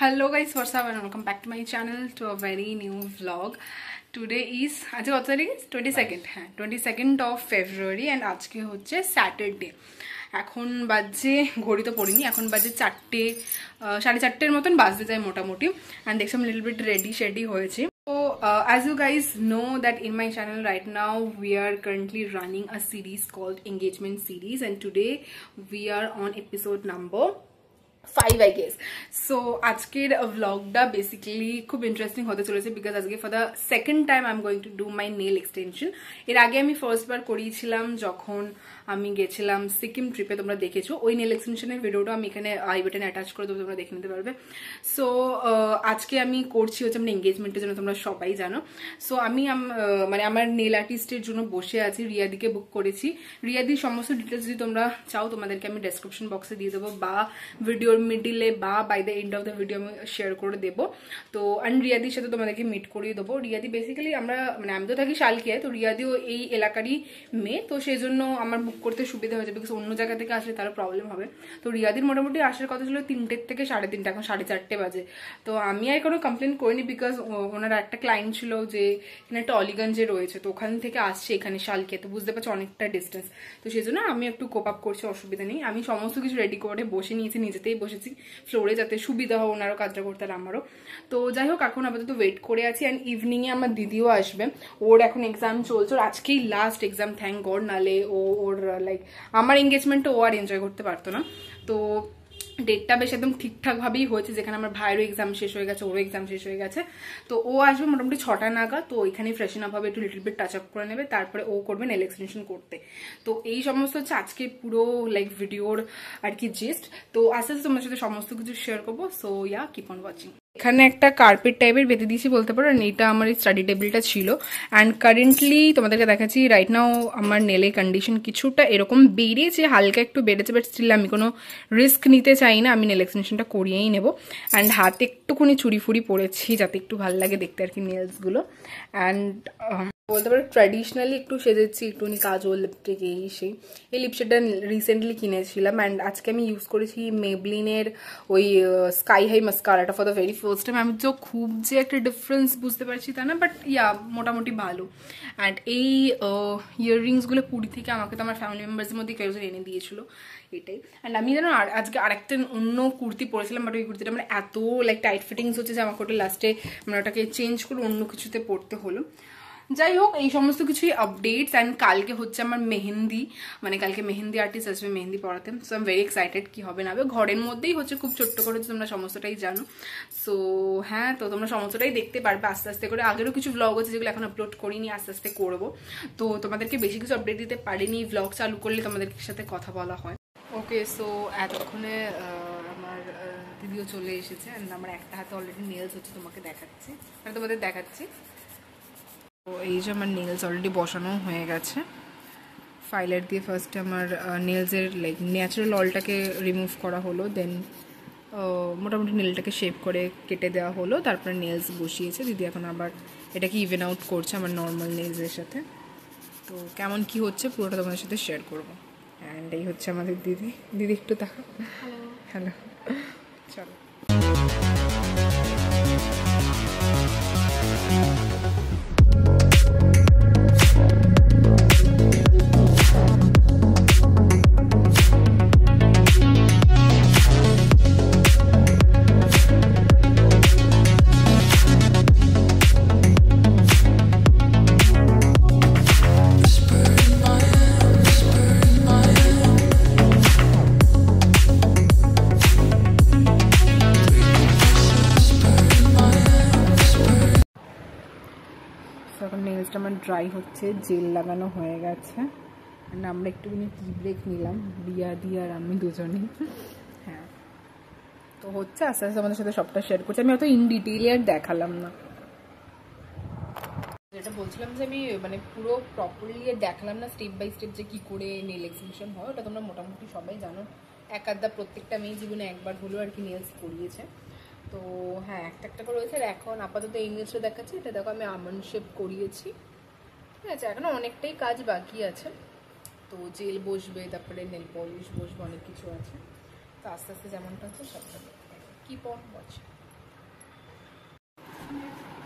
Hello guys, what's up and welcome back to my channel to a very new vlog. Today is आज what तारीख है 22nd हाँ 22nd of February and आज के होच्छे Saturday. এখন বাজে ঘড়ি তো পড়িনি এখন বাজে 4টে 4:30 মতন বাজতে যায় মোটামুটি and দেখছি আমি little bit ready হয়েছি. So as you guys know that in my channel right now we are currently running a series called Engagement Series and today we are on episode number 5 I guess. So আজকের vlogটা basically খুব interesting হতে চলেছে because আজকে for the second time I'm going to do my nail extension. এর আগে আমি first বার করিয়েছিলাম যখন আমি গেছিলাম সিকিম ট্রিপে, তোমরা দেখেছো ওই নেল এক্সটেনশনের ভিডিওটা আমি এখানে আই বাটনে অ্যাটাচ করে দেবো, তোমরা দেখে নিতে পারবে. সো আজকে আমি করছি হচ্ছে আমার এঙ্গেজমেন্টের জন্য, তোমরা সবাই জানো. সো আমি মানে আমার নেল আর্টিস্টের জন্য বসে আছি, রিয়াদিকে বুক করেছি. রিয়াদির সমস্ত ডিটেলস যদি তোমরা চাও তোমাদেরকে আমি ডেসক্রিপশন বক্সে দিয়ে দেবো বা ভিডিওর মিডিলে বা by the end of the video আমি শেয়ার করে দেবো. তো অ্যান্ড রিয়াদির সাথে তোমাদেরকে মিট করিয়ে দেবো. রিয়াদি বেসিক্যালি আমরা মানে আমি তো থাকি শালকিয়ায়, তো রিয়াদিও এই এলাকারই মেয়ে, তো সেই জন্য আমার বুক করতে সুবিধা হয়েছে বিকজ অন্য জায়গা থেকে আসলে তারও প্রবলেম হবে. তো রিয়াদির মোটামুটি আসার কথা ছিল 3টে থেকে 3:30, এখন 4:30 বাজে. তো আমি আর কোনো কমপ্লেন করিনি বিকজ ওনার একটা ক্লায়েন্ট ছিল যে এখানে একটা অলিগঞ্জে রয়েছে, তো ওখান থেকে আসছে এখানে শালকিয়া, তো বুঝতে পারছি অনেকটা ডিস্টেন্স. তো সেই জন্য আমি একটু কোপ আপ করছি, অসুবিধা নেই. আমি সমস্ত কিছু রেডি করে বসে নিয়েছি, নিজেতেই বসেছি ফ্লোরে যাতে সুবিধা হয় ওনারও কাজটা করতে আর আমারও. তো যাই হোক এখন আপাতত ওয়েট করে আছি. অ্যান্ড ইভিনিংয়ে আমার দিদিও আসবে, ওর এখন এক্সাম চলছে, ওর আজকেই লাস্ট এক্সাম থ্যাংক গড, নালে ওর লাইক আমার এঙ্গেজমেন্টটা ও আর এনজয় করতে পারতো না. তো ডেটটা বেশ একদম ঠিকঠাকভাবেই হয়েছে, যেখানে আমার ভাইয়েরও এক্সাম শেষ হয়ে গেছে, ওরও এক্সাম শেষ হয়ে গেছে. তো ও আসবে মোটামুটি 6টা নাগাদ, তো এখানে ফ্রেশন আপ হবে, একটু লিটল বিট টাচ আপ করে নেবে, তারপরে ও করবে নেল এক্সটেনশন করতে. তো এই সমস্ত হচ্ছে আজকে পুরো লাইক ভিডিওর আর কি জিস্ট. তো আস্তে আস্তে তোমার সাথে সমস্ত কিছু শেয়ার করবো. So yeah keep on watching. এখানে একটা কার্পেট টাইপের বেঁধে দিয়েছি বলতে পারো, এটা আমার এই স্টাডি টেবিলটা ছিল. অ্যান্ড কারেন্টলি তোমাদেরকে দেখাচ্ছি রাইট নাও আমার নেলের কন্ডিশন কিছুটা এরকম বেড়েছে, হালকা একটু বেড়েছে, বাট স্টিল আমি কোনো রিস্ক নিতে চাই না, আমি নেল এক্সটেনশনটা করিয়েই নেবো. অ্যান্ড হাতে একটুখানি চুড়ি ফুড়ি পরেছি যাতে একটু ভালো লাগে দেখতে আর কি নেলসগুলো. অ্যান্ড বলতে পারো ট্র্যাডিশনালি একটু সেজেছি, একটুখানি কাজল লিপস্টিক এই লিপস্টিকটা রিসেন্টলি কিনেছিলাম. অ্যান্ড আজকে আমি ইউজ করেছি মেবলিনের ওই স্কাই হাই মাস্কারাটা for the very first time. আমি তো খুব যে একটা ডিফারেন্স বুঝতে পারছি তা না, বাট ইয়া মোটামুটি ভালো. অ্যান্ড এই ইয়াররিংসগুলো পুরী থেকে আমাকে তো আমার ফ্যামিলি মেম্বার্সের মধ্যে কেউ এনে দিয়েছিল এটাই. অ্যান্ড আমি যেন আজকে আরেকটা অন্য কুর্তি পরেছিলাম, বাট ওই কুর্তিটা মানে এত লাইক টাইট ফিটিংস হচ্ছে যে আমাকে ওটা লাস্টে মানে ওটাকে চেঞ্জ করে অন্য কিছুতে পরতে হলো. যাই হোক এই সমস্ত কিছুই আপডেটস. অ্যান্ড কালকে হচ্ছে আমার মেহেন্দি, মানে কালকে মেহেন্দি আর্টিস্ট আসবে মেহেন্দি পড়াতে. So I am very excited কি হবে না হবে. ঘরের মধ্যেই হচ্ছে, খুব ছোট্ট করে হচ্ছে, তোমরা সমস্তটাই জানো. সো হ্যাঁ, তো তোমরা সমস্তটাই দেখতে পারবে আস্তে আস্তে করে. আগেরও কিছু ব্লগ আছে যেগুলো এখন আপলোড করিনি, আস্তে আস্তে করবো. তো তোমাদেরকে বেশি কিছু আপডেট দিতে পারিনি, ব্লগ চালু করলে তোমাদের সাথে কথা বলা হয়. ওকে, সো এতক্ষণে আমার দিদিও চলে এসেছে. অ্যান্ড আমার একটা হাতে অলরেডি নেলস হচ্ছে, তোমাকে দেখাচ্ছি মানে তোমাদের দেখাচ্ছি. তো এই যে আমার নেলস অলরেডি বসানো হয়ে গেছে. ফাইলার দিয়ে ফার্স্টে আমার নেলসের লাইক ন্যাচারাল অয়েলটাকে রিমুভ করা হলো, দেন মোটামুটি নেলটাকে শেপ করে কেটে দেওয়া হলো, তারপরে নেলস বসিয়েছে দিদি. এখন আবার এটাকে ইভেন আউট করছে আমার নর্মাল নেলসের সাথে. তো কেমন কি হচ্ছে পুরোটা তোমাদের সাথে শেয়ার করবো. অ্যান্ড এই হচ্ছে আমাদের দিদি. দিদি একটু দেখা. হ্যালো, চলো. এখন নেলসটা আমার ড্রাই হচ্ছে, জেল লাগানো হয়ে গেছে. অ্যান্ড আমরা একটুখানি টি ব্রেক নিলাম, রিয়া দিয়ে আর আমি দুজনেই. হ্যাঁ, তো হচ্ছে আস্তে আস্তে আমাদের সাথে সবটা শেয়ার করছি. আমি অত ইন ডিটেইলে আর দেখালাম না. যেটা বলছিলাম যে আমি মানে পুরো প্রপারলি দেখালাম না স্টেপ বাই স্টেপ যে কী করে নেল এক্সটেনশন হয়, ওটা তোমরা মোটামুটি সবাই জানো. এক আধটা প্রত্যেকটা মেয়ে জীবনে একবার হলেও আর কি নেলস করিয়েছে. তো হ্যাঁ, একটা একটা করে রয়েছে. আর এখন আপাতত এই নেলসটা দেখাচ্ছি, এটা দেখো আমি আমন্ড শেপ করিয়েছি. ঠিক আছে, এখনও অনেকটাই কাজ বাকি আছে. তো জেল বসবে, তারপরে নেল পলিশ বসবে, অনেক কিছু আছে. তো আস্তে আস্তে যেমনটা হচ্ছে সবটা keep on watching.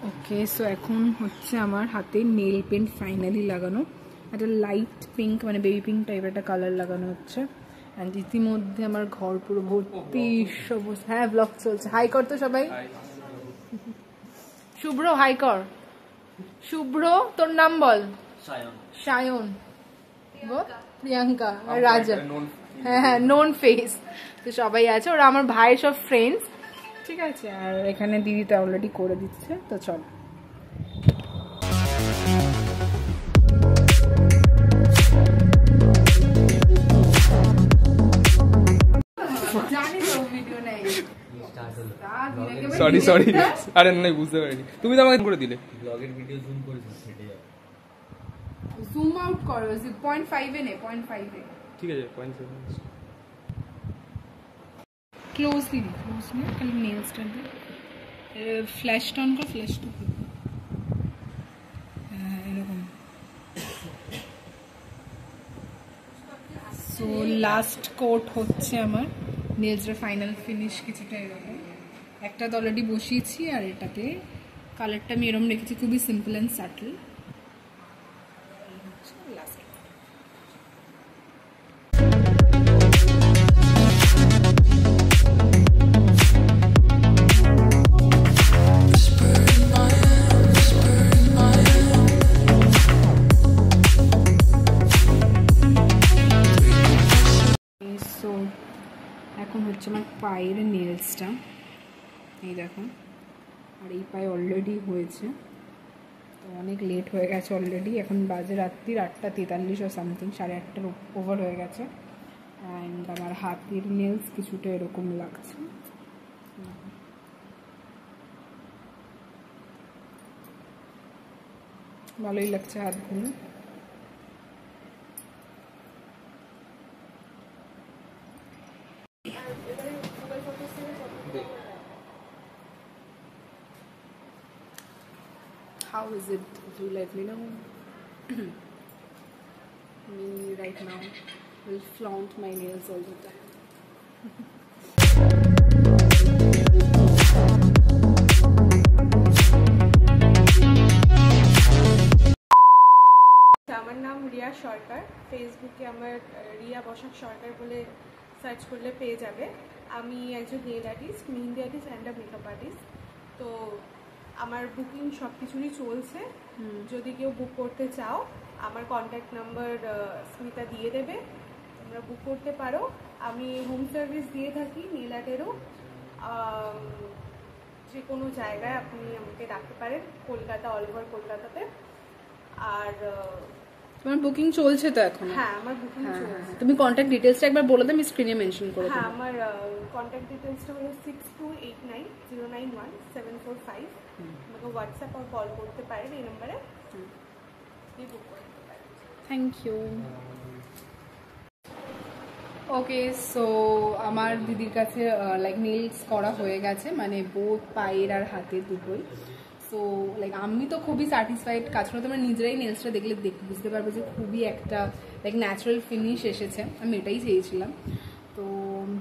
Okay, so এখন হচ্ছে আমার হাতে নেল পেন্ট ফাইনালি লাগানো, একটা লাইট পিঙ্ক মানে বেবি পিঙ্ক টাইপের একটা কালার লাগানো হচ্ছে। অ্যান্ড ইতিমধ্যে আমার ঘর পুরো ভর্তি সবুজ। হ্যাঁ, ব্লগ চলছে। হাই কর তো সবাই। শুভ্র হাই কর। শুভ্র, তোর নাম বল। সায়ন, প্রিয়াঙ্কা আর রাজা। হ্যাঁ হ্যাঁ, নোন ফেস। তো সবাই আছে, ওরা আমার ভাইয়ের সব ফ্রেন্ডস, ঠিক আছে। আর এখানে দিদি তো অলরেডি করে দিচ্ছে, তো চল। সরি সরি, আরে না বুঝতে পারিনি, তুমি তো আমাকে করে দিলে। ব্লগের ভিডিও জুম করেছিস সেটা জুম আউট করো 0.5 এ নে, 0.5 এ। ঠিক আছে 0.7 ক্লোজলি ক্লোজলি খালি নেলসটা দে, ফ্ল্যাশটা অন কর, ফ্ল্যাশটা এরকম। সো লাস্ট কোট হচ্ছে আমার নেলসের ফাইনাল ফিনিশ কিছুটা এরকম। একটা তো অলরেডি বসিয়েছি, আর এটাতে কালারটা আমি এরকম রেখেছি, খুবই সিম্পল অ্যান্ড সাটল। লাস্ট এখন হচ্ছে আমার পায়ের নেলসটা, এই দেখো। আর এই পায়ে অলরেডি হয়েছে, তো অনেক লেট হয়ে গেছে অলরেডি। এখন বাজে রাত্রির 8:43 ও সামথিং, 8:30টার ওভার হয়ে গেছে। অ্যান্ড আমার হাতের নেলস কিছুটা এরকম লাগছে। ভালোই লাগছে হাতগুলো। How is it? Do let me know. Me right now will flaunt my nails all the time. আমার নাম রিয়া সরকার, ফেসবুকে আমার রিয়া বসাক সরকার বলে সার্চ করলে পেয়ে যাবে। আমি একজন nail artist, mehndi artist and makeup artist. তো আমার বুকিং সব কিছুরই চলছে। যদি কেউ বুক করতে চাও, আমার কন্ট্যাক্ট নাম্বার স্মিতা দিয়ে দেবে, তোমরা বুক করতে পারো। আমি হোম সার্ভিস দিয়ে থাকি নেল আর্টেরও। যে কোনো জায়গায় আপনি আমাকে ডাকতে পারেন, কলকাতা, অল ওভার কলকাতাতে। আর তোমার বুকিং চলছে তো এখন? হ্যাঁ, আমার বুকিং চলছে। তুমি কন্ট্যাক্ট ডিটেইলসটা একবার বলে দাও, আমি স্ক্রিনে মেনশন করে দেব। হ্যাঁ, আমার কন্ট্যাক্ট ডিটেইলসটা হলো 6289091745। আমাকে হোয়াটসঅ্যাপ আর কল করতে পারেন এই নম্বরে, বুক করতে পারেন। Thank you. ওকে, সো আমার দিদির কাছে লাইক নেলস করা হয়ে গেছে, মানে বোথ পায়ের আর হাতের দুটোই। সো লাইক আমি তো খুবই স্যাটিসফাইড। কাজটা তোমরা নিজেরাই নেলসটা দেখলে বুঝতে পারবে যে খুবই একটা লাইক ন্যাচারাল ফিনিশ এসেছে। আমি এটাই চেয়েছিলাম। তো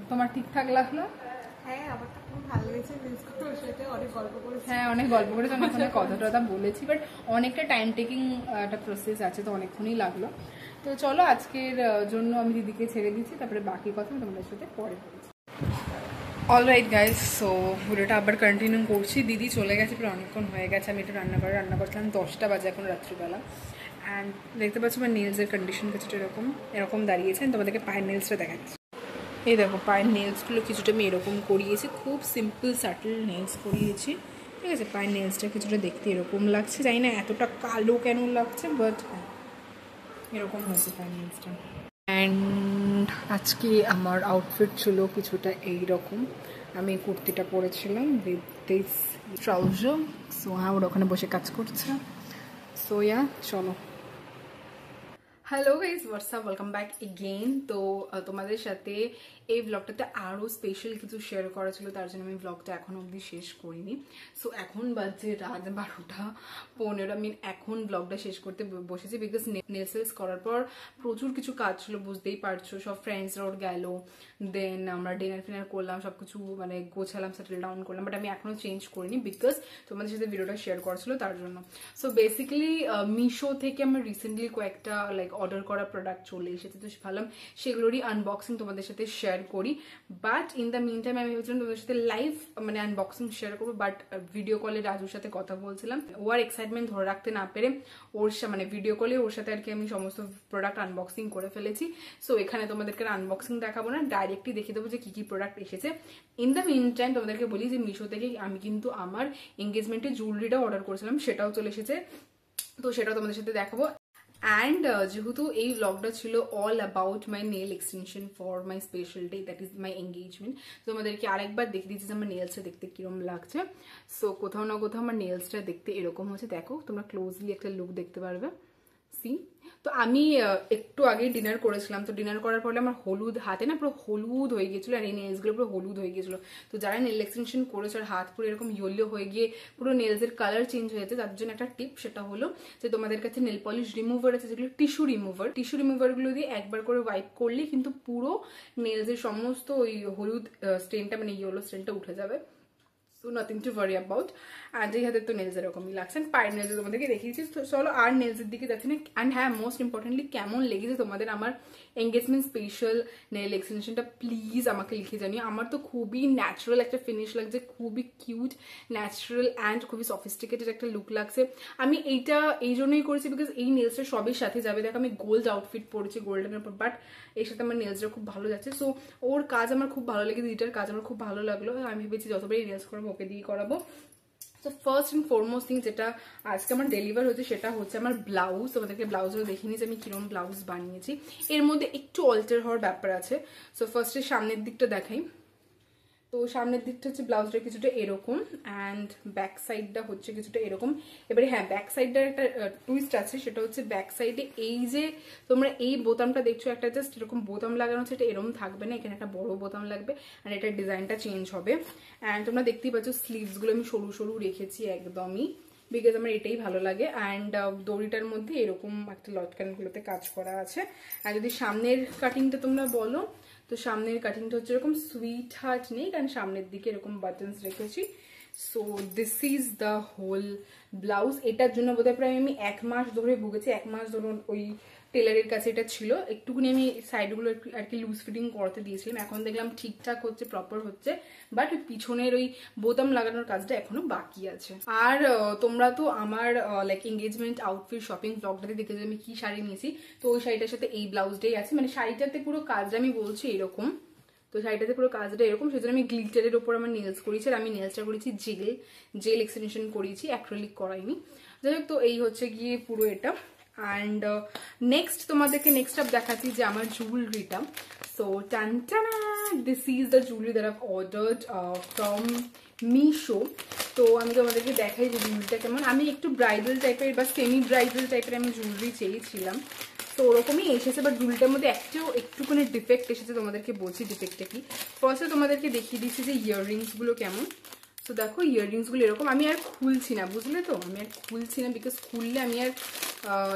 তোমার ঠিকঠাক লাগলো? হ্যাঁ, আমার তো খুব ভালো লেগেছে। ওর সাথে অনেক গল্প করেছি। হ্যাঁ, অনেক গল্প করেছি, অনেকক্ষণ কথা টথা বলেছি, বাট অনেকটা টাইম টেকিং একটা প্রসেস আছে, তো অনেকক্ষণই লাগলো। তো চলো, আজকের জন্য আমি দিদিকে ছেড়ে দিচ্ছি, তারপরে বাকি কথা আমি তোমাদের সাথে পরে বলছি। অলরাইট গাইজ, সো ভিডিওটা আবার কন্টিনিউ করছি। দিদি চলে গেছে, প্রায় অনেকক্ষণ হয়ে গেছে। আমি একটু রান্না করছিলাম, 10টা বাজে এখন রাত্রিবেলা। অ্যান্ড দেখতে পাচ্ছি আমার নেলসের কন্ডিশন কিছুটা এরকম দাঁড়িয়েছে। তোমাদেরকে পায়ের নেলসটা দেখাচ্ছি। এই দেখো, পায়ের নেলসগুলো কিছুটা আমি এরকম করিয়েছি, খুব সিম্পল সাটল নেলস করিয়েছি, ঠিক আছে। পায়ের নেলসটা কিছুটা দেখতে এরকম লাগছে, জানি না এতটা কালো কেন লাগছে, বাট এরকম হয়েছে পায়ের নেলসটা। অ্যান্ড আজকে আমার আউটফিট ছিল কিছুটা এইরকম। আমি কুর্তিটা পরেছিলাম উইথ দিস ট্রাউজার। সো হ্যাঁ, ওরা ওখানে বসে কাজ করছে। সো ইয়া, চলো। Hello guys, WhatsApp, welcome back again. তো তোমাদের সাথে এই ব্লগটাতে আরও স্পেশাল কিছু শেয়ার করা ছিল, তার জন্য আমি ব্লগটা এখনো অবধি শেষ করিনি। সো এখন বাজে রাত 12:15। আমি এখন ব্লগটা শেষ করতে বসেছি, বিকজ নেলস করার পর প্রচুর কিছু কাজ ছিল, বুঝতেই পারছো। সব ফ্রেন্ডসরাও গেল, দেন আমরা ডিনার ফিনার করলাম, সবকিছু মানে গোছালাম, সেটেল ডাউন করলাম, বাট আমি এখনো চেঞ্জ করিনি বিকজ তোমাদের সাথে ভিডিওটা শেয়ার করা ছিল তার জন্য। সো বেসিক্যালি মিশো থেকে আমার রিসেন্টলি কয়েকটা লাইক অর্ডার করা প্রোডাক্ট চলে এসেছে, তো ভাবলাম সেগুলোরই আনবক্সিং তোমাদের সাথে শেয়ার করি। But in the meantime আমি ভাবছিলাম তোমাদের সাথে লাইভ মানে আনবক্সিং শেয়ার করবো, বাট ভিডিও কলে রাজুর সাথে কথা বলছিলাম, ওর এক্সাইটমেন্ট ধরে রাখতে না পেরে ওর মানে ভিডিও কলে ওর সাথে আর কি আমি সমস্ত প্রোডাক্ট আনবক্সিং করে ফেলেছি। সো এখানে তোমাদেরকে আনবক্সিং দেখাবো না, ডাইরেক্টলি দেখিয়ে দেবো যে কি কি প্রোডাক্ট এসেছে। ইন দ্য মিন টাইম তোমাদেরকে বলি যে মিশো থেকে আমি কিন্তু আমার এঙ্গেজমেন্টের জুয়েলারিটাও অর্ডার করেছিলাম, সেটাও চলে এসেছে, তো সেটাও তোমাদের সাথে দেখাবো। অ্যান্ড যেহেতু এই ব্লগটা ছিল all about my nail extension for my special day, that is my engagement, তো তোমাদেরকে আরেকবার দেখে দিচ্ছি যে আমার নেলসটা দেখতে কিরম লাগছে। সো কোথাও না কোথাও আমার নেলসটা দেখতে এরকম হচ্ছে, দেখো তোমরা ক্লোজলি একটা লুক দেখতে পারবে। সি, তো আমি একটু আগে ডিনার করেছিলাম, তো ডিনার করার পরে আমার হলুদ হাতে না পুরো হলুদ হয়ে গেছিলো, আর এই নেলসগুলো পুরো হলুদ হয়ে গেছিলো। তো যারা নেল এক্সটেনশন করেছে আর হাত পুরো এরকম ইয়েলো হয়ে গিয়ে পুরো নেলসের কালার চেঞ্জ হয়ে যাচ্ছে, তার জন্য একটা টিপ, সেটা হলো যে তোমাদের কাছে নেল পলিশ রিমুভার আছে, যেগুলো টিস্যু রিমুভারগুলো দিয়ে একবার করে ওয়াইপ করলে কিন্তু পুরো নেলসের সমস্ত ওই হলুদ স্টেনটা মানে ইয়েলো স্টেনটা উঠে যাবে। So nothing to worry about. আর এই হাতের তো নেলস এরকমই লাগছে, পায়ের নেলস তোমাদেরকে দেখিয়েছি। তো চলো আর নেলসের দিকে যাচ্ছি না। অ্যান্ড হ্যাঁ, মোস্ট ইম্পর্টেন্টলি কেমন লেগেছে তোমাদের আমার এঙ্গেজমেন্ট স্পেশাল নেল এক্সটেনশনটা প্লিজ আমাকে লিখে জানিও। আমার তো খুবই ন্যাচারাল একটা ফিনিশ লাগছে, খুবই কিউট ন্যাচারাল অ্যান্ড খুবই সফিস্টিকেটেড একটা লুক লাগছে। আমি এইটা এই জন্যই করেছি বিকজ এই নেলসটা সবের সাথে যাবে। দেখো আমি গোল্ড আউটফিট পরেছি, গোল্ডেনের উপর, বাট এর সাথে আমার নেলসটা খুব ভালো যাচ্ছে। সো ওর কাজ আমার খুব ভালো লেগেছে, দিদিটার কাজ আমার খুব ভালো লাগলো। আমি ভেবেছি যতবারই নেলস করাবো ওকে দিয়ে করাবো। তো ফার্স্ট অ্যান্ড ফরমোস্ট থিং যেটা আজকে আমার ডেলিভার হয়েছে সেটা হচ্ছে আমার ব্লাউজ। তোমাদেরকে ব্লাউজও দেখিনি যে আমি কিরকম ব্লাউজ বানিয়েছি, এর মধ্যে একটু অল্টার হওয়ার ব্যাপার আছে। সো ফার্স্টে সামনের দিকটা দেখাই। তো সামনের দিকটা হচ্ছে ব্লাউজটা কিছুটা এরকম, অ্যান্ড ব্যাক সাইডটা হচ্ছে কিছুটা এরকম। এবারে হ্যাঁ, ব্যাক সাইডটার একটা টুইস্ট আছে, সেটা হচ্ছে ব্যাক সাইডে এই যে তোমরা এই বোতামটা দেখছো, একটা জাস্ট এরকম বোতাম লাগানো হচ্ছে, এটা এরকম থাকবে না, এখানে একটা বড় বোতাম লাগবে, অ্যান্ড এটার ডিজাইনটা চেঞ্জ হবে। অ্যান্ড তোমরা দেখতেই পাচ্ছ স্লিভসগুলো আমি সরু সরু রেখেছি একদমই, বিকজ আমার এটাই ভালো লাগে। অ্যান্ড দড়িটার মধ্যে এরকম একটা লটকানগুলোতে কাজ করা আছে। আর যদি সামনের কাটিংটা তোমরা বলো, তো সামনের কাটিংটা হচ্ছে এরকম সুইট হার্ট নেই, কারণ সামনের দিকে এরকম বাটনস রেখেছি। So this is the whole blouse. এটার জন্য বোধহয় প্রায় আমি 1 মাস ধরে ভুগেছি। 1 মাস ধরুন ওই টেলারের কাছে এটা ছিল, একটুখানি আমি সাইডগুলো আর কি লুজ ফিটিং করতে দিয়েছিলাম, এখন দেখলাম ঠিকঠাক হচ্ছে, প্রপার হচ্ছে, বাট ওই পিছনের ওই বোতাম লাগানোর কাজটা এখনো বাকি আছে। আর তোমরা তো আমার লাইক এঙ্গেজমেন্ট আউটফিট শপিং ব্লগটাতে দেখেছো আমি কি শাড়ি নিয়েছি, তো ওই শাড়িটার সাথে এই ব্লাউজটাই আছে। মানে শাড়িটাতে পুরো কাজটা আমি বলছি এরকম, তো শাড়িটাতে পুরো কাজটা এরকম, সেজন্য আমি গ্লিটারের ওপর আমার নেলস করেছি। আর আমি নেলসটা করেছি জেল এক্সটেনশন করেছি, অ্যাক্রিলিক করাইনি। যাই হোক, তো এই হচ্ছে গিয়ে পুরো এটা। অ্যান্ড নেক্সট তোমাদেরকে নেক্সট আপ দেখাচ্ছি যে আমার জুয়েলারিটা। সো টানটানা, this is the jewellery that I've ordered from Meesho. তো আমি তোমাদেরকে দেখাই যে জুয়েলারিটা কেমন। আমি একটু ব্রাইডাল টাইপের বা সেমি ব্রাইডাল টাইপের আমি জুয়েলারি চেয়েছিলাম, তো ওরকমই এসেছে, বাট জুয়েলারিটার মধ্যে একটুখানি ডিফেক্ট এসেছে। তোমাদেরকে বলছি ডিফেক্টটা কি। ফার্স্টে তোমাদেরকে দেখিয়ে দিচ্ছি যে ইয়াররিংসগুলো কেমন। তো দেখো ইয়াররিংসগুলো এরকম, আমি আর খুলছি না, বুঝলে তো, আমি আর খুলছি না বিকজ খুললে আমি আর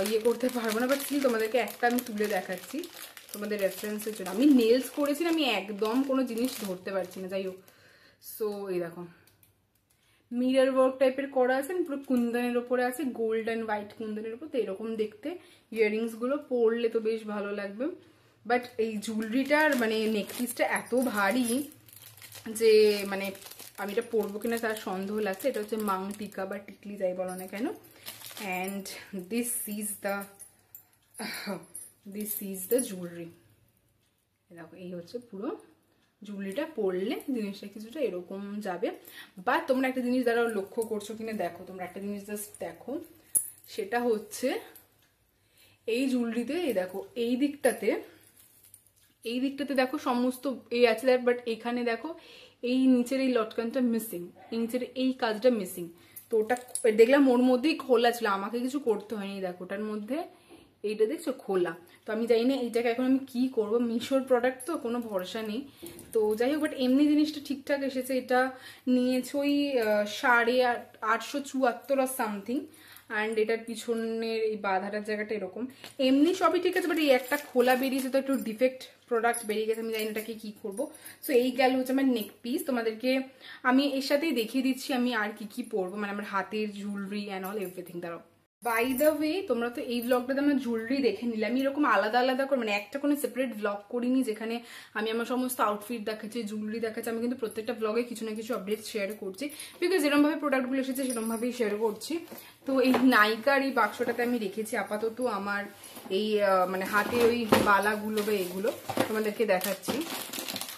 ইয়ে করতে পারবো না। বাট স্টিল তোমাদেরকে একটা আমি তুলে দেখাচ্ছি তোমাদের রেফারেন্সের জন্য। আমি নেলস করেছি, আমি একদম কোনো জিনিস ধরতে পারছি না। যাই হোক, সো এই দেখো মিরর ওয়ার্ক টাইপের করা আছে, পুরো কুন্দনের ওপরে আছে, গোল্ড অ্যান্ড হোয়াইট কুন্দনের ওপর। তো এরকম দেখতে ইয়াররিংসগুলো পরলে তো বেশ ভালো লাগবে। বাট এই জুয়েলারিটার মানে নেকপিসটা এত ভারী যে মানে আমি এটা পরবো কিনা তার সন্দেহ লাগছে। এটা হচ্ছে মাং টিকা বা টিকলি যাই বলো না কেন। And this is the jewellery. দেখো এই হচ্ছে পুরো জুয়েলারিটা, পরলে জিনিসটা কিছুটা এরকম যাবে। বা তোমরা একটা জিনিস দ্বারা লক্ষ্য করছো কিনা দেখো, তোমরা একটা জিনিস জাস্ট দেখো, সেটা হচ্ছে এই জুয়েলারিতে এই দেখো এই দিকটাতে দেখো সমস্ত এই আছে, বাট এখানে দেখো এই নিচের এই লটকানটা মিসিং, এই নিচের এই কাজটা মিসিং। তো ওটা দেখলাম ওর মধ্যেই খোলা ছিল, আমাকে কিছু করতে হয়নি। দেখো ওটার মধ্যে এইটা দেখছো খোলা। তো আমি জানি না এইটাকে এখন আমি কি করব, মিশোর প্রোডাক্ট তো কোনো ভরসা নেই। তো যাই হোক, বাট এমনি জিনিসটা ঠিকঠাক এসেছে। এটা নিয়েছে ওই 874 আর সামথিং। অ্যান্ড এটার পিছনের এই বাঁধাটার জায়গাটা এরকম, এমনি সবই ঠিক আছে, বাট এই একটা খোলা বেরিয়েছে তো একটু ডিফেক্ট প্রোডাক্ট বেরিয়ে গেছে। আমি জানি এটাকে কি করবো। সো এই গেল হচ্ছে আমার নেক পিস। তোমাদেরকে আমি এর সাথেই দেখিয়ে দিচ্ছি আমি আর কি কি পরবো, মানে আমার হাতের জুয়েলারি অ্যান্ড অল এভরিথিং। দাঁড়াও, বাই দ্য ওয়ে তোমরা তো এই ব্লগটাতে আমার জুয়েলারি দেখে নিলে। আমি এরকম আলাদা আলাদা করে মানে একটা কোনো সেপারেট ব্লগ করিনি যেখানে আমি আমার সমস্ত আউটফিট দেখাচ্ছি, জুয়েলারি দেখাচ্ছি। আমি কিন্তু প্রত্যেকটা ব্লগে কিছু না কিছু আপডেট শেয়ার করছি, বিকজ যেরকমভাবে প্রোডাক্টগুলো এসেছে সেরকমভাবেই শেয়ার করছি। তো এই নাইকার এই বাক্সটাতে আমি রেখেছি আপাতত আমার এই মানে হাতে ওই বালাগুলো বা এগুলো তোমাদেরকে দেখাচ্ছি।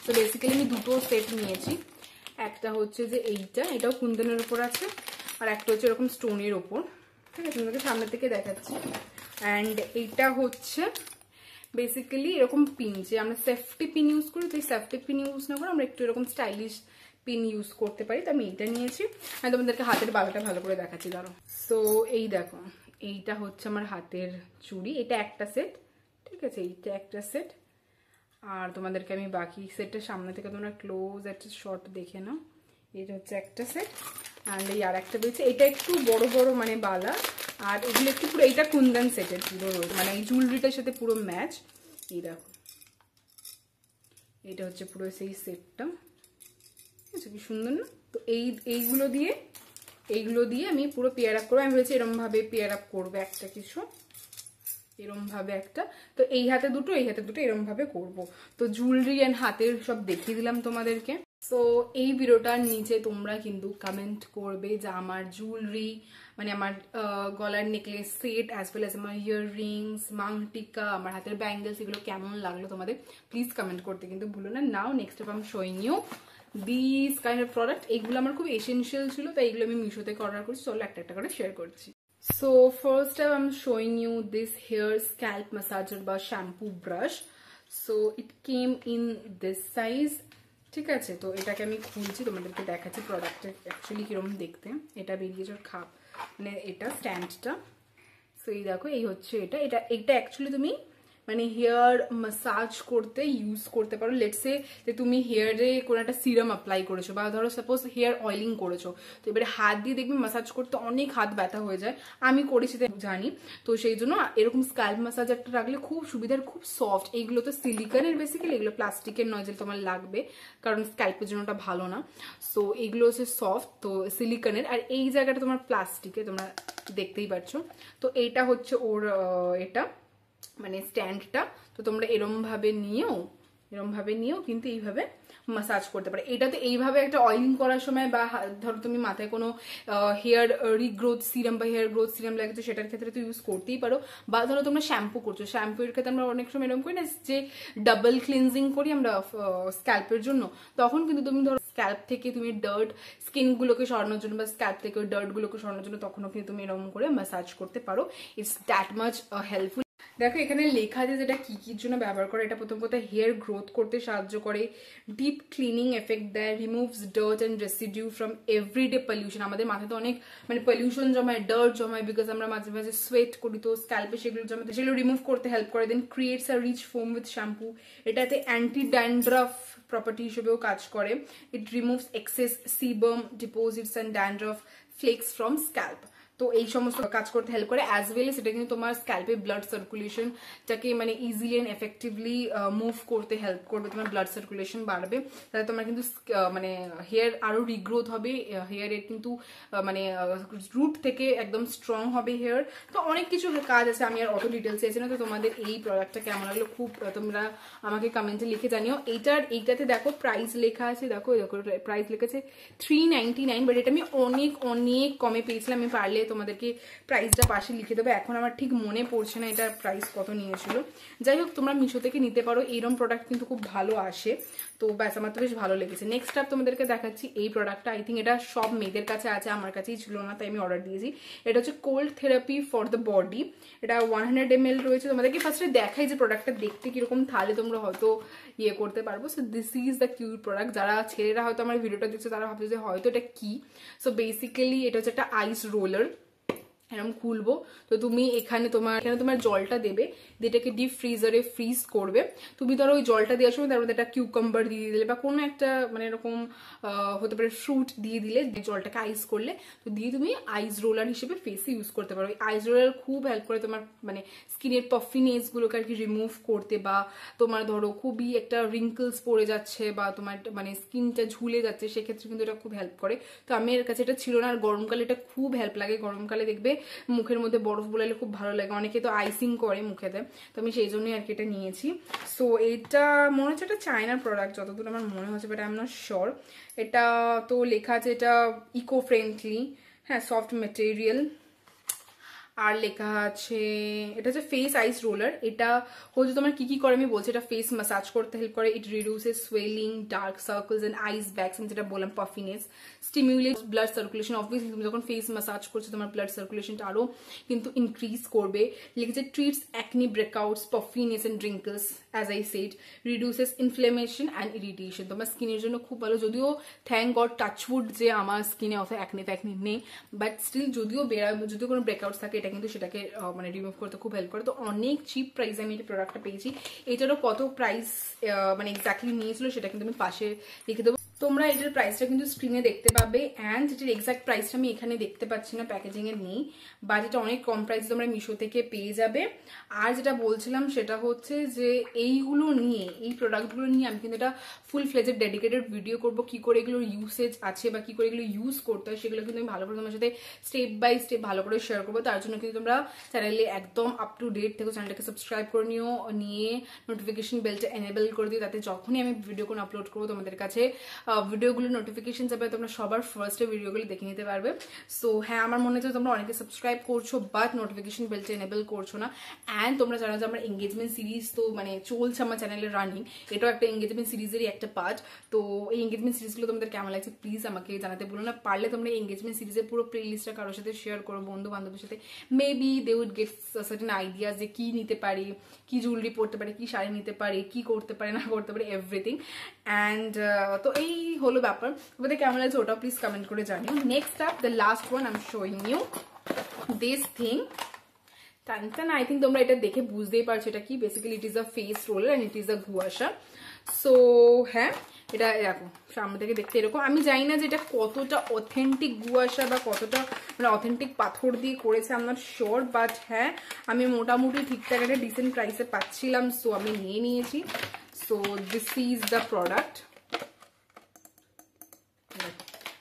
তো বেসিক্যালি আমি দুটো সেট নিয়েছি। একটা হচ্ছে যে এটাও কুন্দনের ওপর আছে, আর একটা হচ্ছে এরকম স্টোনের ওপর। ঠিক আছে, তোমাকে সামনে থেকে দেখাচ্ছি। অ্যান্ড এইটা হচ্ছে বেসিক্যালি এরকম পিন, যে আমরা সেফটি পিন ইউজ করি, তো এই সেফটি পিন ইউজ না করে আমরা একটু এরকম স্টাইলিশ পিন ইউজ করতে পারি। তো আমি এইটা নিয়েছি। আমি তোমাদেরকে হাতের বালাটা ভালো করে দেখাচ্ছি, দাঁড়ো। সো এই দেখো, এইটা হচ্ছে আমার হাতের চুড়ি, এটা একটা সেট। ঠিক আছে, এইটা একটা সেট। আর তোমাদেরকে আমি বাকি সেটটা সামনে থেকে তোমরা ক্লোজ একটা শট দেখে নাও। এটা হচ্ছে একটা সেট। অ্যান্ড এই আর একটা বেরিয়েছে, এটা একটু বড় বড় মানে বালা, আর এগুলো একটু পুরো, এইটা কুন্দন সেটের পুরো মানে এই জুয়েলারিটার সাথে পুরো ম্যাচ। এই দেখো, এটা হচ্ছে পুরো সেই সেটটা। ঠিক আছে, কি সুন্দর না? তো এইগুলো দিয়ে আমি পুরো পেয়ার আপ করবো। আমি ভেবেছি এরম ভাবে পেয়ার আপ করবো একটা কিছু, এরম ভাবে একটা। তো এই হাতে দুটো, এই হাতে দুটো, এরম ভাবে করবো। তো জুয়েলারি অ্যান্ড হাতের সব দেখিয়ে দিলাম তোমাদেরকে। সো এই ভিডিওটার নিচে তোমরা কিন্তু কমেন্ট করবে যে আমার জুয়েলারি মানে আমার গলার necklace set as well as আমার ইয়াররিংস, মাংটিকা, আমার হাতের ব্যাঙ্গেলস, এগুলো কেমন লাগলো তোমাদের প্লিজ কমেন্ট করতে কিন্তু ভুলো না। নাও নেক্সট টাইম আমি showing you this kind of product. এইগুলো আমার খুব এসেনশিয়াল ছিল, তাই এগুলো আমি মিশো থেকে অর্ডার করছি। চলো একটা একটা করে শেয়ার করছি। So first time I'm showing you this hair scalp massager বা shampoo brush. So it came in this size. ঠিক আছে, তো এটাকে আমি খুলছি, তোমাদেরকে দেখাচ্ছি প্রোডাক্টটা অ্যাকচুয়ালি কিরকম দেখতে। এটা বেরিয়েছে খাপ মানে এটা স্ট্যান্ডটা। সো এই দেখো, এই হচ্ছে এটা অ্যাকচুয়ালি তুমি মানে হেয়ার মাসাজ করতে ইউজ করতে পারো। লেটস সে যে তুমি হেয়ারে কোনো একটা সিরাম অ্যাপ্লাই করেছো, বা ধরো সাপোজ হেয়ার অয়েলিং করেছো, তো এবারে হাত দিয়ে দেখবে মাসাজ করতে অনেক হাত ব্যথা হয়ে যায়। আমি করেছি তাই জানি। তো সেই জন্য এরকম স্ক্যাল্প মাসাজারটা রাখলে খুব সুবিধার, খুব সফট। এইগুলো তো সিলিকনের বেসিক্যালি, এগুলো প্লাস্টিকের নয় যে তোমার লাগবে, কারণ স্ক্যাল্পের জন্য ওটা ভালো না। সো এগুলো হচ্ছে সফট, তো সিলিকনের। আর এই জায়গাটা তোমার প্লাস্টিকে, তোমরা দেখতেই পাচ্ছ। তো এইটা হচ্ছে ওর এটা মানে স্ট্যান্ডটা। তো তোমরা এরম ভাবে নিয়েও কিন্তু এইভাবে মাসাজ করতে পারে। এটাতে এইভাবে একটা অয়েলিং করার সময়, বা ধরো তুমি মাথায় কোনো হেয়ার রিগ্রোথ সিরাম বা হেয়ার গ্রোথ সিরাম লাগছে, সেটার ক্ষেত্রে তো ইউজ করতেই পারো। বা ধরো তোমরা শ্যাম্পু করছো, শ্যাম্পুর ক্ষেত্রে আমরা অনেক সময় এরকম করি না যে ডাবল ক্লিনজিং করি আমরা স্ক্যাল্পের জন্য, তখন কিন্তু তুমি ধরো স্ক্যাল্প থেকে তুমি ডার্ট স্কিনগুলোকে সরানোর জন্য বা স্ক্যাল্প থেকে ওই ডার্টগুলোকে সরানোর জন্য তখনও কিন্তু তুমি এরকম করে মাসাজ করতে পারো। It's that much helpful. দেখো এখানে লেখা আছে যেটা কি কি জন্য ব্যবহার করে। এটা প্রথম কথা হেয়ার গ্রোথ করতে সাহায্য করে, ডিপ ক্লিনিং এফেক্ট দেয়, removes dirt and residue from everyday pollution. আমাদের মাথায় তো অনেক মানে পলিউশন জমায়, ডার্ট জমায়, বিকজ আমরা মাঝে মাঝে সোয়েট করি, তো স্ক্যাল্পে সেগুলো জমাতে, সেগুলো রিমুভ করতে হেল্প করে। Then creates a rich foam with shampoo. এটাতে অ্যান্টি ড্যান্ড্রাফ প্রপার্টি হিসেবেও কাজ করে। It removes excess sebum deposits and dandruff flakes from scalp. তো এই সমস্ত কাজ করতে হেল্প করে। অ্যাজ ওয়েল সেটা কিন্তু তোমার স্ক্যাল্পে ব্লাড সার্কুলেশনটাকে মানে ইজিলি অ্যান্ড এফেক্টিভলি মুভ করতে হেল্প করবে। তোমার ব্লাড সার্কুলেশন বাড়বে, তাহলে তোমার কিন্তু মানে হেয়ার আরো রিগ্রোথ হবে, হেয়ারের কিন্তু মানে রুট থেকে একদম স্ট্রং হবে হেয়ার। তো অনেক কিছু কাজ আছে, আমি আর অত ডিটেলস চাইছি না। তো তোমাদের এই প্রোডাক্টটা কেমন লাগলো খুব তোমরা আমাকে কমেন্টে লিখে জানিও। এইটাতে দেখো প্রাইস লেখা আছে, দেখো প্রাইস লেখা আছে 399, বাট এটা আমি অনেক অনেক কমে পেয়েছিলাম। আমি পারলে তোমাদেরকে প্রাইসটা পাশে লিখে দেবো, এখন আমার ঠিক মনে পড়ছে না এটার প্রাইস কত নিয়েছিল। যাই হোক, তোমরা মিশো থেকে নিতে পারো, এইরকম প্রোডাক্ট কিন্তু খুব ভালো আসে। তো ব্যাস আমার তো বেশ ভালো লেগেছে। নেক্সট আপ তোমাদেরকে দেখাচ্ছি এই প্রোডাক্টটা। আই থিঙ্ক এটা সব মেয়েদের কাছে আছে, আমার কাছেই ছিল না, তাই আমি অর্ডার দিয়েছি। এটা হচ্ছে cold therapy for the body. এটা 100 ml রয়েছে। তোমাদেরকে ফার্স্টে দেখাই যে প্রোডাক্টটা দেখতে কিরকম, তাহলে তোমরা হয়তো ইয়ে করতে পারবো। So this is the cute product. যারা ছেলেরা হয়তো আমার ভিডিওটা দেখছে তারা ভাবছে যে হয়তো এটা কি। সো বেসিক্যালি এটা হচ্ছে একটা আইস রোলার। এরকম খুলবো। তো তুমি এখানে তোমার জলটা দেবে, যেটাকে ডিপ ফ্রিজারে ফ্রিজ করবে। তুমি ধরো ওই জলটা দেওয়ার সময় তার মধ্যে একটা কিউকাম্বার দিয়ে দিলে বা কোনো একটা মানে এরকম হতে পারে ফ্রুট দিয়ে দিলে, জলটাকে আইস করলে, তো দিয়ে তুমি আইস রোলার হিসেবে ফেসে ইউজ করতে পারো। আইস রোলার খুব হেল্প করে তোমার মানে স্কিনের পাফিনেস গুলোকে আর কি রিমুভ করতে, বা তোমার ধরো খুবই একটা রিঙ্কলস পড়ে যাচ্ছে বা তোমার মানে স্কিনটা ঝুলে যাচ্ছে, সেক্ষেত্রে কিন্তু এটা খুব হেল্প করে। তো আমি এর কাছে এটা ছিল না, আর গরমকালে এটা খুব হেল্প লাগে। গরমকালে দেখবে মুখের মধ্যে বরফ বোলালে খুব ভালো লাগে, অনেকে তো আইসিং করে মুখেতে, তো আমি সেই জন্যই আর কি এটা নিয়েছি। সো এটা মনে হচ্ছে এটা চায়নার প্রোডাক্ট যতদূর আমার মনে হচ্ছে, but I am not sure. এটা তো লেখা আছে এটা ইকো ফ্রেন্ডলি, হ্যাঁ, সফট মেটেরিয়াল। আর লেখা আছে এটা হচ্ছে ফেস আইস রোলার। এটা হচ্ছে তোমার কি কি করে আমি বলছি। এটা ফেস ম্যাসাজ করতে হেল্প করে, it reduces swelling, dark circles and eyes bags, আমি যেটা বললাম puffiness, stimulate blood circulation. Obviously তুমি যখন ফেস ম্যাসাজ করছো তোমার ব্লাড সার্কুলেশনটা আরো কিন্তু ইনক্রিজ করবে। লিখেছে treats acne breakouts, puffiness and wrinkles, as I said, reduces inflammation and irritation. তোমার স্কিনের জন্য খুব ভালো। যদিও থ্যাংক গড টাচউড যে আমার স্কিনে অত অ্যাকনি ফ্যাকনি নেই, বাট স্টিল যদিও যদিও কোনো ব্রেকআউটস থাকে এটা কিন্তু সেটাকে মানে রিমুভ করতে খুব হেল্প করে। তো অনেক চিপ প্রাইসে আমি এই প্রোডাক্টটা পেয়েছি। এটারও কত প্রাইস মানে এক্স্যাক্টলি নিয়েছিল সেটা কিন্তু আমি পাশে লিখে দেবো, তোমরা এটার প্রাইসটা কিন্তু স্ক্রিনে দেখতে পাবে। অ্যান্ড এটার এক্সাক্ট প্রাইসটা আমি এখানে দেখতে পাচ্ছি না, প্যাকেজিং এ নেই, বাট এটা অনেক কম প্রাইসে তোমরা মিশো থেকে পেয়ে যাবে। আর যেটা বলছিলাম সেটা হচ্ছে যে এইগুলো নিয়ে, এই প্রোডাক্টগুলো নিয়ে আমি কিন্তু এটা ফুল ফ্লেজেড ডেডিকেটেড ভিডিও করব, কি করে এগুলোর ইউসেজ আছে বা কি করে এগুলো ইউজ করতে হয় সেগুলো কিন্তু আমি ভালো করে তোমার সাথে স্টেপ বাই স্টেপ ভালো করে শেয়ার করবো। তার জন্য কিন্তু তোমরা চ্যানেলে একদম আপ টু ডেট থেকে চ্যানেলটাকে সাবস্ক্রাইব করে নিয়ে নোটিফিকেশন বেলটা এনেবল করে দিও, তাতে যখনই আমি ভিডিও কোনো আপলোড করবো তোমাদের কাছে ভিডিওগুলো নোটিফিকেশন যাবে, তোমরা সবার ফার্স্টে ভিডিওগুলো দেখে নিতে পারবে। সো হ্যাঁ, আমার মনে হচ্ছে তোমরা অনেকে সাবস্ক্রাইব করছো বাট নোটিফিকেশন বেলটা এনেবল করছো না। অ্যান্ড তোমরা জানো যে আমার এঙ্গেজমেন্ট সিরিজ তো মানে চলছে আমার চ্যানেলে রানিং, এটাও একটা এঙ্গেজমেন্ট সিরিজেরই একটা পার্ট। তো এই এঙ্গেজমেন্ট সিরিজগুলো তোমাদের কেমন লাগছে প্লিজ আমাকে জানাতে বলো না। পারলে তোমরা এঙ্গেজমেন্ট সিরিজের পুরো প্লে লিস্টটা কারোর সাথে শেয়ার করো, বন্ধু বান্ধবের সাথে, maybe they would get certain ideas যে কি নিতে পারি, কি জুয়েলারি পরতে পারে, কি শাড়ি নিতে পারে, কি করতে পারে না করতে পারে, এভরিথিং। অ্যান্ড তো এই হলো ব্যাপার, তোমাদের কেমন লাগছে ওটাও প্লিজ কমেন্ট করে জানিও। Next up the last one I am showing you this thing. টানটান, আই থিঙ্ক তোমরা এটা দেখে বুঝতেই পারছো এটা কি। Basically it is a face roller and it is a gua sha. So হ্যাঁ, এটা এরকম সামনে থেকে দেখতে এরকম। আমি জানি না যে এটা কতটা অথেন্টিক গুয়াশা বা কতটা মানে অথেন্টিক পাথর দিয়ে করেছে, I am not sure, but হ্যাঁ আমি মোটামুটি ঠিকঠাক একটা ডিসেন্ট প্রাইসে পাচ্ছিলাম, সো আমি নিয়ে নিয়েছি। So this is the product.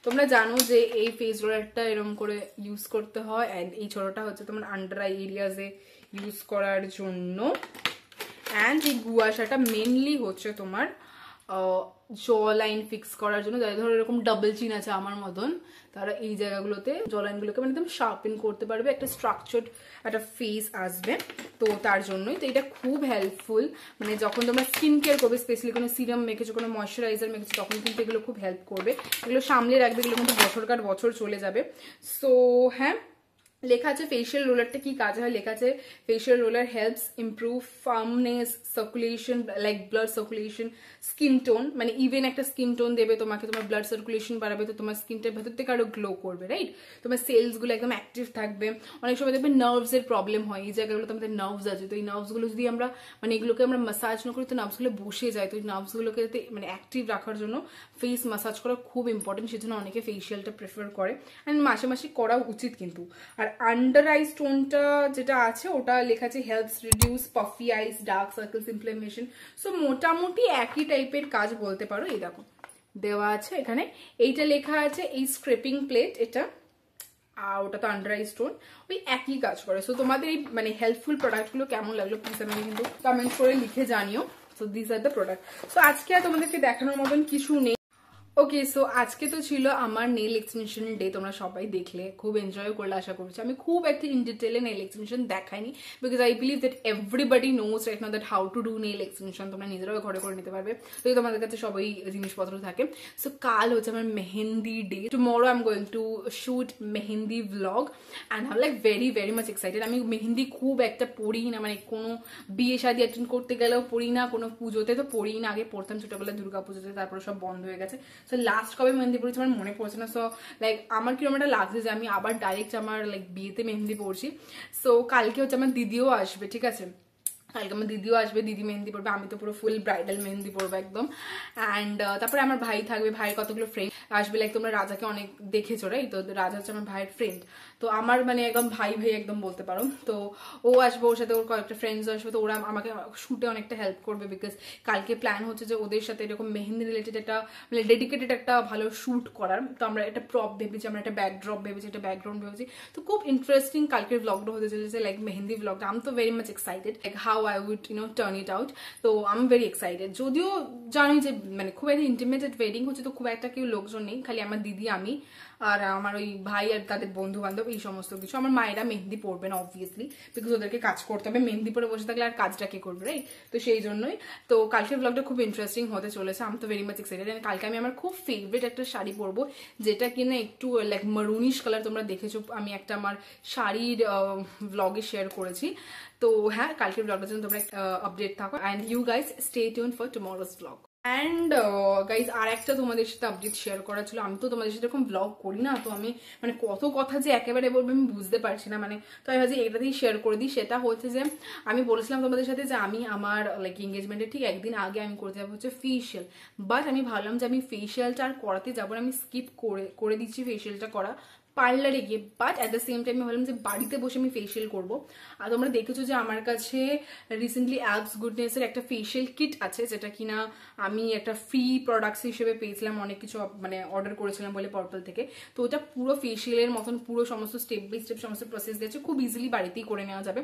তোমরা জানো যে এই ফেস রোলারটা এরকম করে ইউজ করতে হয়, অ্যান্ড এই ছোটটা হচ্ছে তোমার আন্ডার আই এরিয়াজে ইউজ করার জন্য। অ্যান্ড এই গুয়াশাটা মেনলি হচ্ছে তোমার জ লাইন ফিক্স করার জন্য, যাদের ধরো এরকম ডাবল চিন আছে আমার মতন, তারা এই জায়গাগুলোতে জ লাইনগুলোকে মানে একদম শার্পেন করতে পারবে, একটা স্ট্রাকচার্ড একটা ফেস আসবে। তো তার জন্যই তো এটা খুব হেল্পফুল। মানে যখন তোমরা স্কিন কেয়ার করবে, স্পেশালি কোনো সিরাম মেখেছো, কোনো ময়শ্চারাইজার মেখেছো, তখন কিন্তু এগুলো খুব হেল্প করবে। এগুলো সামলে রাখবে, এগুলো কিন্তু বছর বছর চলে যাবে। সো হ্যাঁ, লেখা আছে ফেশিয়াল রোলারটা কি কাজ হয়, লেখা আছে facial roller helps improve firmness, circulation, like blood circulation, skin tone, মানে ইভেন একটা স্কিন টোন দেবে তোমাকে, তোমার ব্লাড সার্কুলেশন বাড়াবে, তো তোমার স্কিনটার ভেতর থেকে আরো গ্লো করবে, রাইট? তোমার সেলসগুলো একদম অ্যাক্টিভ থাকবে। অনেক সময় দেখবে নার্ভস এর প্রবলেম হয়, এই জায়গাগুলোতে আমাদের নার্ভস আছে, তো এই নার্ভসগুলো যদি আমরা মানে এগুলোকে আমরা মাসাজ না করি তো নার্ভসগুলো বসে যায়, তো এই নার্ভসগুলোকে যাতে মানে অ্যাক্টিভ রাখার জন্য ফেস মাসাজ করা খুব ইম্পর্টেন্ট, সেজন্য অনেকে ফেশিয়ালটা প্রেফার করে, অ্যান্ড মাসে মাসে করা উচিত কিন্তু। আর আন্ডার আই স্টোনটা যেটা আছে ওটা লেখা আছে হেল্পস রিডিউস পাফি আইস, ডার্ক সার্কেলস, ইনফ্লেমেশন। সো মোটামুটি একই টাইপের কাজ বলতে পারো। এই দেখো দেওয়া আছে এখানে, এইটা লেখা আছে এই স্ক্রেপিং প্লেট, এটা আর ওটা তো আন্ডার আই স্টোন, ওই একই কাজ করে। সো তোমাদের এই মানে হেল্পফুল প্রোডাক্টগুলো কেমন লাগলো প্লিজ আমাকে কিন্তু কমেন্ট করে লিখে জানিও। So this are the product. So আজকে আর তোমাদেরকে দেখানোর মতন কিছু নেই। ওকে, সো আজকে তো ছিল আমার নেল এক্সটেনশন ডে, তোমরা সবাই দেখলে, খুব এনজয় করলে আশা করছি। আমি খুব একটা ইন ডিটেলে নেল এক্সটেনশন দেখাইনি, because I believe that everybody knows right now that how to do nail extension, তোমরা নিজেরাও ঘরে করে নিতে পারবে যদি তোমাদের কাছে সবাই জিনিসপত্র থাকে। সো কাল হচ্ছে আমার mehndi day, tomorrow I am going to shoot mehndi vlog, and I like very very much excited. আমি মেহেন্দি খুব একটা পড়ি না, মানে কোনো বিয়ে শাদি অ্যাটেন্ড করতে গেলেও পড়ি না, কোনো পুজোতে তো পড়ি না, আগে পড়তাম ছোটবেলায় দুর্গা পুজোতে, তারপরে সব বন্ধ হয়ে গেছে। সো লাস্ট কবে মেহেন্দি পড়েছি আমার মনে পড়ছে না। সো লাইক আমার কিরকম একটা লাগছে যে আমি আবার ডাইরেক্ট আমার লাইক বিয়েতে মেহেন্দি পড়ছি। সো কালকে হচ্ছে আমার দিদিও আসবে, ঠিক আছে, কালকে আমার দিদিও আসবে, দিদি মেহেন্দি পড়বে, আমি তো পুরো ফুল ব্রাইডাল মেহেন্দি পড়বো একদম। অ্যান্ড তারপরে আমার ভাই থাকবে, ভাইয়ের কতগুলো ফ্রেন্ড আসবে, লাইক তোমরা রাজাকে অনেক দেখেছো রাইট, তো রাজা হচ্ছে আমার ভাইয়ের ফ্রেন্ড, তো আমার মানে একদম ভাই ভাই একদম বলতে পারো। তো ও আসবে, ওর সাথে ওর কয়েকটা ফ্রেন্ডস আসবে, তো ওরা আমাকে শুটে অনেকটা হেল্প করবে, বিকজ কালকে প্ল্যান হচ্ছে যে ওদের সাথে এরকম মেহেন্দি রিলেটেড একটা মানে ডেডিকেটেড একটা ভালো শুট করার। তো আমরা একটা প্রপ ভেবেছি, আমরা একটা ব্যাকড্রপ ভেবেছি, একটা ব্যাকগ্রাউন্ড ভেবেছি। তো খুব ইন্টারেস্টিং কালকের ব্লগটা হতে চলেছে, লাইক মেহেন্দি ব্লগটা। আই এম তো very much excited like how I would turn it out. তো আই এম ভেরি এক্সাইটেড। যদিও জানি যে মানে খুব একটা ইন্টিমেটেড ওয়েডিং হচ্ছে, তো খুব একটা কেউ লোকজন নেই, খালি আমার দিদি, আমি আর আমার ওই ভাই আর তাদের বন্ধু বান্ধব, এই সমস্ত কিছু। আমার মায়েরা মেহেন্দি পড়বে না অবভিয়াসলি, বিকজ ওদেরকে কাজ করতে হবে, মেহেন্দি পরে বসে থাকলে আর কাজটা কে করবে রাইট, তো সেই জন্যই। তো কালকের ব্লগটা খুব ইন্টারেস্টিং হতে চলেছে, আমি তো ভেরি মাচ এক্সাইটেড। কালকে আমি আমার খুব ফেভারিট একটা শাড়ি পরবো, যেটা কিনা একটু লাইক মারুনিশ কালার, তোমরা দেখেছো আমি একটা আমার শাড়ির ব্লগে শেয়ার করেছি। তো হ্যাঁ, কালকের ব্লগটার জন্য তোমরা আপডেট থাকো, and you guys stay tune for tomorrow's blog. And guys আর একটা তোমাদের সাথে আপডেট শেয়ার করা ছিল। আমি তো তোমাদের সাথে এরকম ব্লগ করি না, তো আমি মানে কত কথা যে একেবারে বলবো আমি বুঝতে পারছি না, মানে তো আমি ভাবছি এটাতেই শেয়ার করে দিই। সেটা হচ্ছে যে আমি বলেছিলাম তোমাদের সাথে যে আমি আমার লাইক এঙ্গেজমেন্টের ঠিক একদিন আগে আমি করতে যাবো হচ্ছে ফেশিয়াল, বাট আমি ভাবলাম যে আমি ফেশিয়ালটা আর করাতে যাবো না, আমি স্কিপ করে দিচ্ছি ফেশিয়ালটা করা পার্লারে গিয়ে। But at the same time আমি ভাবলাম যে বাড়িতে বসে আমি ফেশিয়াল করবো। আর তোমরা দেখেছো যে আমার কাছে রিসেন্টলি অ্যাবস গুডনেসের একটা ফেশিয়াল কিট আছে, যেটা কিনা আমি একটা ফ্রি প্রোডাক্টস হিসেবে পেয়েছিলাম, অনেক কিছু মানে অর্ডার করেছিলাম বলে পার্পল থেকে। তো ওটা পুরো ফেশিয়ালের মতন পুরো সমস্ত স্টেপ বাই স্টেপ সমস্ত প্রসেস দিয়েছে, খুব ইজিলি বাড়িতেই করে নেওয়া যাবে।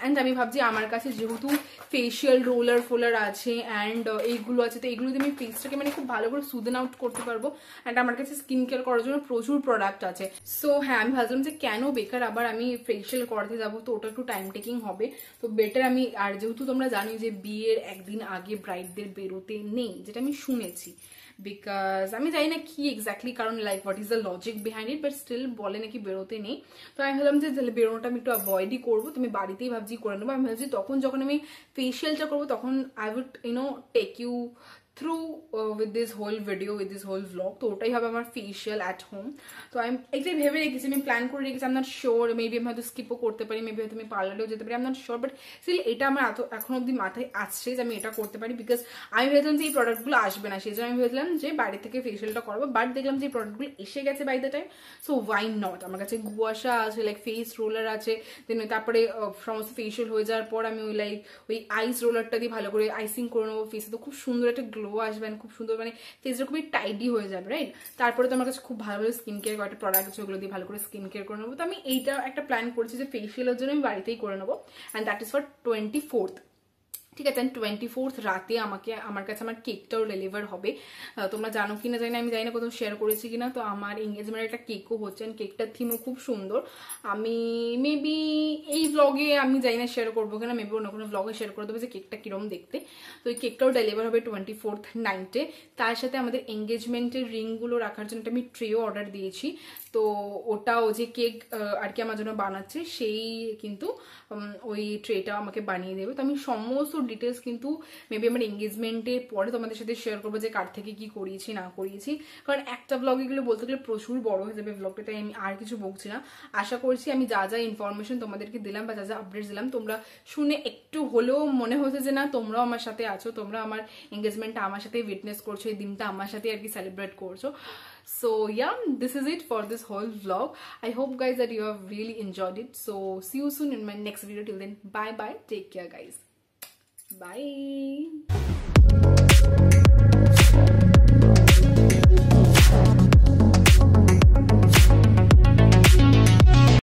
অ্যান্ড আমি ভাবছি আমার কাছে যেহেতু ফেশিয়াল রোলার ফোলার আছে অ্যান্ড এইগুলো আছে, তো এগুলো দিয়ে আমি ফেসটাকে মানে খুব ভালো করে সুদেন আউট করতে পারবো। অ্যান্ড আমার কাছে স্কিন কেয়ার করার জন্য প্রচুর প্রোডাক্ট আছে। সো হ্যাঁ, আমি ভাবলাম যে কেন বেকার আবার আমি ফেশিয়াল করাতে যাবো, তো ওটা একটু টাইম টেকিং হবে, তো বেটার আমি। আর যেহেতু তোমরা জানি যে বিয়ের একদিন আগে ব্রাইডদের বেরোতে নেই, যেটা আমি শুনেছি, বিকজ আমি জানি না কি এক্স্যাক্টলি কারণ, like what is the logic behind it, but still বলে নাকি বেরোতে নেই। তো আমি ভাবলাম যে বেরোনোটা আমি একটু অ্যাভয়েডই করবো, তুমি বাড়িতেই ভাবছি করে নেবো। আমি ভাবছি তখন যখন আমি ফেশিয়ালটা করবো তখন I would take you through with this whole video, with this whole vlog. তো ওটাই হবে আমার ফেশিয়াল অ্যাট হোম। তো আমি একটাই ভেবে রেখেছি, আমি প্ল্যান করে রেখেছি, আমি নট শিওর, মেবি আমি হয়তো স্কিপও করতে পারি, মেবি হয়তো আমি পার্লারেও যেতে পারি, আমি নট শিওর, বাট স্টিল এটা আমার এখন অব্দি মাথায় আসছে যে আমি এটা করতে পারি। বিকজ আমি ভেবেছিলাম যে এই প্রোডাক্টগুলো আসবে না, সেই জন্য আমি ভেবেছিলাম যে বাইরে থেকে ফেশিয়ালটা করবো, বাট দেখলাম যে এই প্রোডাক্টগুলো এসে গেছে by the time. So why not, আমার কাছে গুয়াশা আছে, লাইক ফেস রোলার আছে, দেন তারপরে সমস্ত ফেশিয়াল হয়ে যাওয়ার পর আমি ওই আইস রোলারটা দিয়ে ভালো করে আইসিং করে নেবো ফেসে, তো খুব সুন্দর একটা গ্লো আসবে, খুব সুন্দর মানে ফেসটা খুবই টাইডি হয়ে যাবে রাইট। তারপরে তো আমার কাছে খুব ভালো ভালো স্কিন কেয়ার কয়েকটা প্রোডাক্ট আছে, ওগুলো দিয়ে ভালো করে স্কিন কেয়ার করে নেবো। তো আমি এইটা একটা প্ল্যান করছি যে ফেশিয়ালের জন্য আমি বাড়িতেই করে নেবো, and that is for 24th। ঠিক আছে, 24th রাতে আমার কাছে আমার কেকটাও ডেলিভার হবে। তোমরা জানো কিনা জানি না, আমি জানি না কোথাও শেয়ার করেছি কিনা। তো আমার এঙ্গেজমেন্টের একটা কেকও হচ্ছে, কেকটার থিমও খুব সুন্দর। আমি মেবি এই ব্লগে আমি জানি না শেয়ার করবো কিনা, মেবি অন্য কোনো ব্লগে শেয়ার করে দেবো যে কেকটা কিরম দেখতে। তো এই কেকটাও ডেলিভার হবে 24th নাইটে। তার সাথে আমাদের এঙ্গেজমেন্টের রিংগুলো রাখার জন্য আমি ট্রেও অর্ডার দিয়েছি। তো ওটাও যে কেক আর কি আমার জন্য বানাচ্ছে, সেই কিন্তু ওই ট্রেটা আমাকে বানিয়ে দেবে। তো আমি সমস্ত ডিটেলস কিন্তু মেবি আমার এঙ্গেজমেন্টের পরে তোমাদের সাথে শেয়ার করবো যে কার থেকে কি করিয়েছি না করিয়েছি, কারণ একটা ব্লগ এগুলো বলতে গেলে প্রচুর বড় হয়ে যাবে ব্লগটা, তাই আমি আর কিছু বলছি না। আশা করছি আমি যা যা ইনফরমেশন তোমাদেরকে দিলাম বা যা যা আপডেটস দিলাম, তোমরা শুনে একটু হলেও মনে হচ্ছে যে না তোমরাও আমার সাথে আছো, তোমরা আমার এঙ্গেজমেন্টটা আমার সাথে উইটনেস করছো, এই দিনটা আমার সাথে আর কি সেলিব্রেট করছো। So yeah, this is it for this whole vlog. I hope guys that you have really enjoyed it. So see you soon in my next video. Till then, bye bye, take care guys, bye.